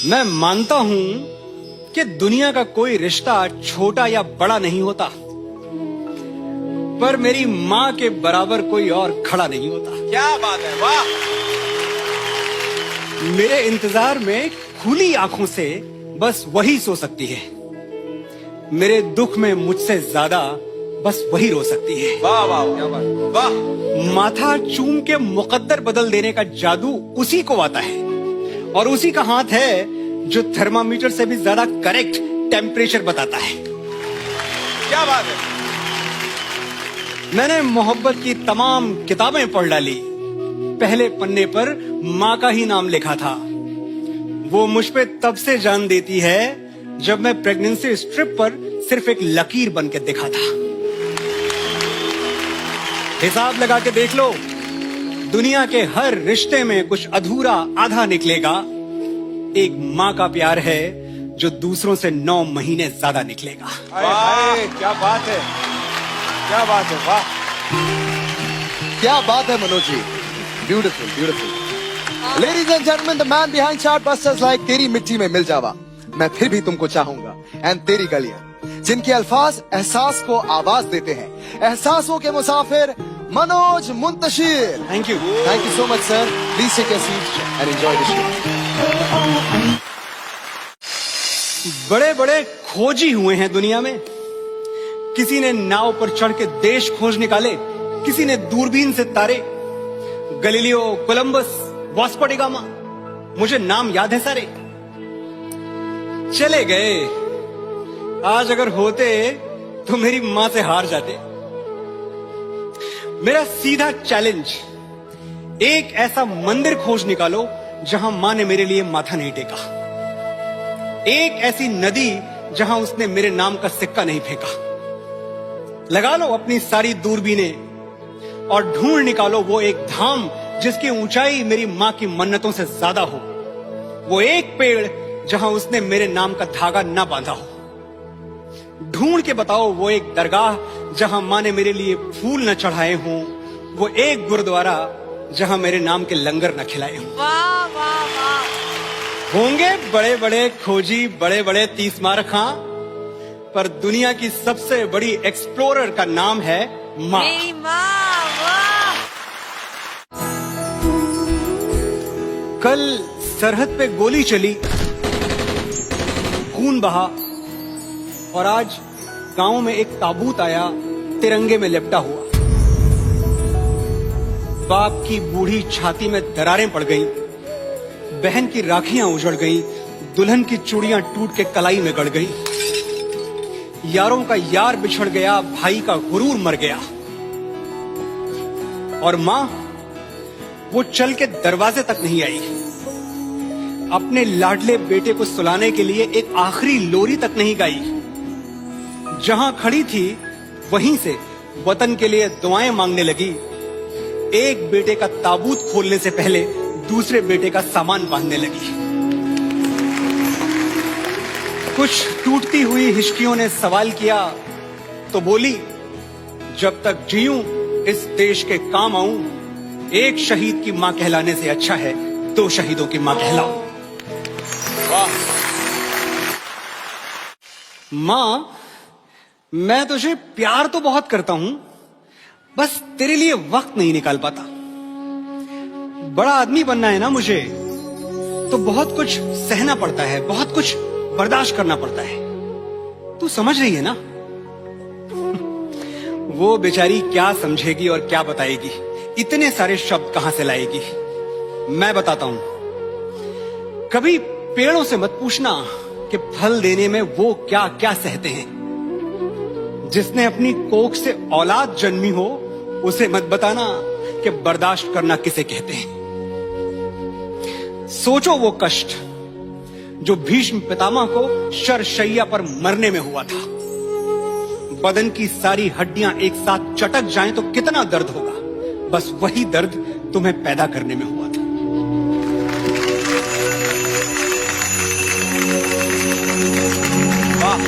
मैं मानता हूं कि दुनिया का कोई रिश्ता छोटा या बड़ा नहीं होता, पर मेरी मां के बराबर कोई और खड़ा नहीं होता। क्या बात है, वाह। मेरे इंतजार में खुली आंखों से बस वही सो सकती है। मेरे दुख में मुझसे ज्यादा बस वही रो सकती है। वाह वाह, क्या बात, वाह। माथा चूम के मुकद्दर बदल देने का जादू उसी को आता है, और उसी का हाथ है जो थर्मामीटर से भी ज्यादा करेक्ट टेम्परेचर बताता है। क्या बात है। मैंने मोहब्बत की तमाम किताबें पढ़ डाली, पहले पन्ने पर माँ का ही नाम लिखा था। वो मुझ पे तब से जान देती है जब मैं प्रेगनेंसी स्ट्रिप पर सिर्फ एक लकीर बन के दिखा था। हिसाब लगा के देख लो, दुनिया के हर रिश्ते में कुछ अधूरा आधा निकलेगा। एक माँ का प्यार है जो दूसरों से 9 महीने ज्यादा निकलेगा। वाह, क्या बात है, क्या बात है, वाह। क्या बात है Manoj ji, beautiful beautiful. Ladies and gentleman, the man behind chartbusters like Teri Mitti में मिल जावा, मैं फिर भी तुमको चाहूंगा, एंड तेरी गलियां, जिनके अल्फाज एहसास को आवाज देते हैं, एहसासों के मुसाफिर Manoj Muntashir. Thank you so much sir. Please take your seat and enjoy the show. बड़े बड़े खोजी हुए हैं दुनिया में। किसी ने नाव पर चढ़ के देश खोज निकाले, किसी ने दूरबीन से तारे। Galileo, Columbus, Vasco D gamma, मुझे नाम याद है सारे। चले गए। आज अगर होते तो मेरी मां से हार जाते। मेरा सीधा चैलेंज, एक ऐसा मंदिर खोज निकालो जहां मां ने मेरे लिए माथा नहीं टेका। एक ऐसी नदी जहां उसने मेरे नाम का सिक्का नहीं फेंका। लगा लो अपनी सारी दूरबीनें और ढूंढ निकालो वो एक धाम जिसकी ऊंचाई मेरी मां की मन्नतों से ज्यादा हो। वो एक पेड़ जहां उसने मेरे नाम का धागा न बांधा हो। ढूंढ के बताओ वो एक दरगाह जहां मां ने मेरे लिए फूल न चढ़ाए हों। वो एक गुरुद्वारा जहां मेरे नाम के लंगर न खिलाए हों। वाह वाह वाह। होंगे बड़े बड़े खोजी, बड़े बड़े तीसमार खां, पर दुनिया की सबसे बड़ी एक्सप्लोरर का नाम है मां। मेरी माँ, वाह। कल सरहद पे गोली चली, खून बहा, और आज गांव में एक ताबूत आया तिरंगे में लिपटा हुआ। बाप की बूढ़ी छाती में दरारें पड़ गईं, बहन की राखियां उजड़ गईं, दुल्हन की चूड़ियां टूट के कलाई में गड़ गईं। यारों का यार बिछड़ गया, भाई का गुरूर मर गया। और मां, वो चल के दरवाजे तक नहीं आई। अपने लाडले बेटे को सुलाने के लिए एक आखिरी लोरी तक नहीं गाई। जहां खड़ी थी वहीं से वतन के लिए दुआएं मांगने लगी। एक बेटे का ताबूत खोलने से पहले दूसरे बेटे का सामान बांधने लगी। कुछ टूटती हुई हिचकियों ने सवाल किया तो बोली, जब तक जीऊं इस देश के काम आऊं, एक शहीद की मां कहलाने से अच्छा है 2 शहीदों की मां कहलाऊं। वाह। मां, मैं तुझे प्यार तो बहुत करता हूं, बस तेरे लिए वक्त नहीं निकाल पाता। बड़ा आदमी बनना है ना मुझे, तो बहुत कुछ सहना पड़ता है, बहुत कुछ बर्दाश्त करना पड़ता है। तू समझ रही है ना? वो बेचारी क्या समझेगी और क्या बताएगी, इतने सारे शब्द कहां से लाएगी। मैं बताता हूं। कभी पेड़ों से मत पूछना कि फल देने में वो क्या क्या सहते हैं। जिसने अपनी कोख से औलाद जन्मी हो, उसे मत बताना कि बर्दाश्त करना किसे कहते हैं। सोचो वो कष्ट जो भीष्म पितामह को शरशैया पर मरने में हुआ था। बदन की सारी हड्डियां एक साथ चटक जाएं तो कितना दर्द होगा, बस वही दर्द तुम्हें पैदा करने में हुआ था। वाह।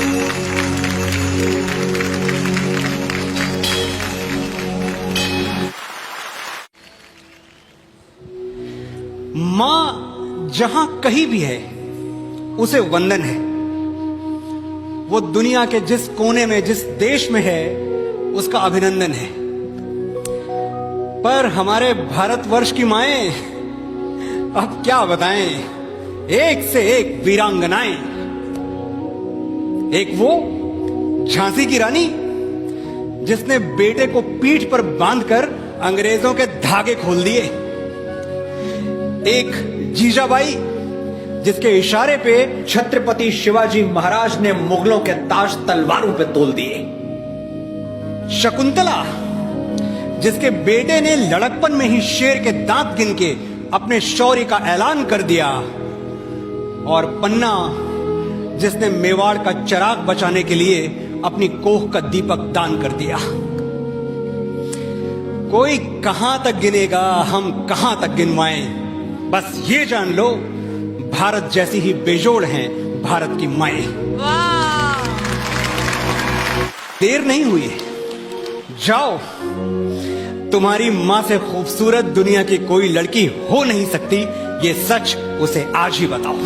मां जहां कहीं भी है, उसे वंदन है। वो दुनिया के जिस कोने में, जिस देश में है, उसका अभिनंदन है। पर हमारे भारतवर्ष की माएं, अब क्या बताएं, एक से एक वीरांगनाएं। एक वो झांसी की रानी जिसने बेटे को पीठ पर बांधकर अंग्रेजों के धागे खोल दिए। एक जीजाबाई जिसके इशारे पे छत्रपति शिवाजी महाराज ने मुगलों के ताज तलवारों पे तोल दिए। शकुंतला जिसके बेटे ने लड़कपन में ही शेर के दांत गिन के अपने शौर्य का ऐलान कर दिया। और पन्ना जिसने मेवाड़ का चिराग बचाने के लिए अपनी कोख का दीपक दान कर दिया। कोई कहां तक गिनेगा, हम कहां तक गिनवाएं। बस ये जान लो, भारत जैसी ही बेजोड़ हैं भारत की माएं। वाह। देर नहीं हुई, जाओ। तुम्हारी मां से खूबसूरत दुनिया की कोई लड़की हो नहीं सकती, ये सच उसे आज ही बताओ।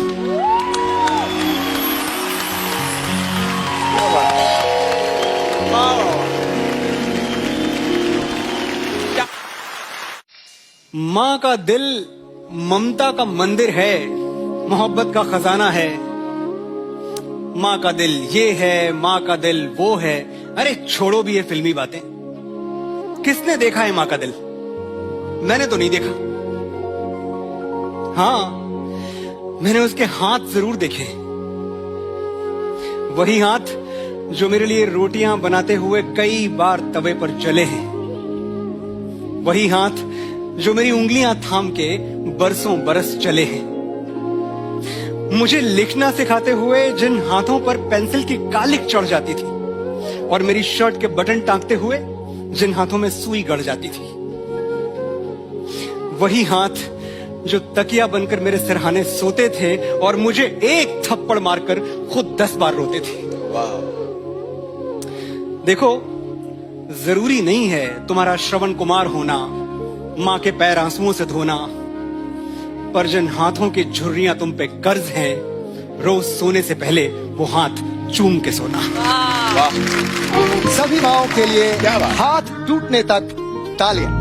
मां का दिल ममता का मंदिर है, मोहब्बत का खजाना है। मां का दिल ये है, मां का दिल वो है। अरे छोड़ो भी ये फिल्मी बातें। किसने देखा है मां का दिल? मैंने तो नहीं देखा। हाँ, मैंने उसके हाथ जरूर देखे। वही हाथ जो मेरे लिए रोटियां बनाते हुए कई बार तवे पर जले हैं। वही हाथ जो मेरी उंगलियां थाम के बरसों बरस चले हैं। मुझे लिखना सिखाते हुए जिन हाथों पर पेंसिल की कालिक चढ़ जाती थी, और मेरी शर्ट के बटन टांगते हुए जिन हाथों में सुई गड़ जाती थी। वही हाथ जो तकिया बनकर मेरे सिरहाने सोते थे और मुझे एक थप्पड़ मारकर खुद 10 बार रोते थे। देखो, जरूरी नहीं है तुम्हारा श्रवण कुमार होना, मां के पैर आंसुओं से धोना, पर जिन हाथों की झुर्रियां तुम पे कर्ज हैं, रोज सोने से पहले वो हाथ चूम के सोना। वाह। सभी माओं के लिए हाथ टूटने तक तालियां।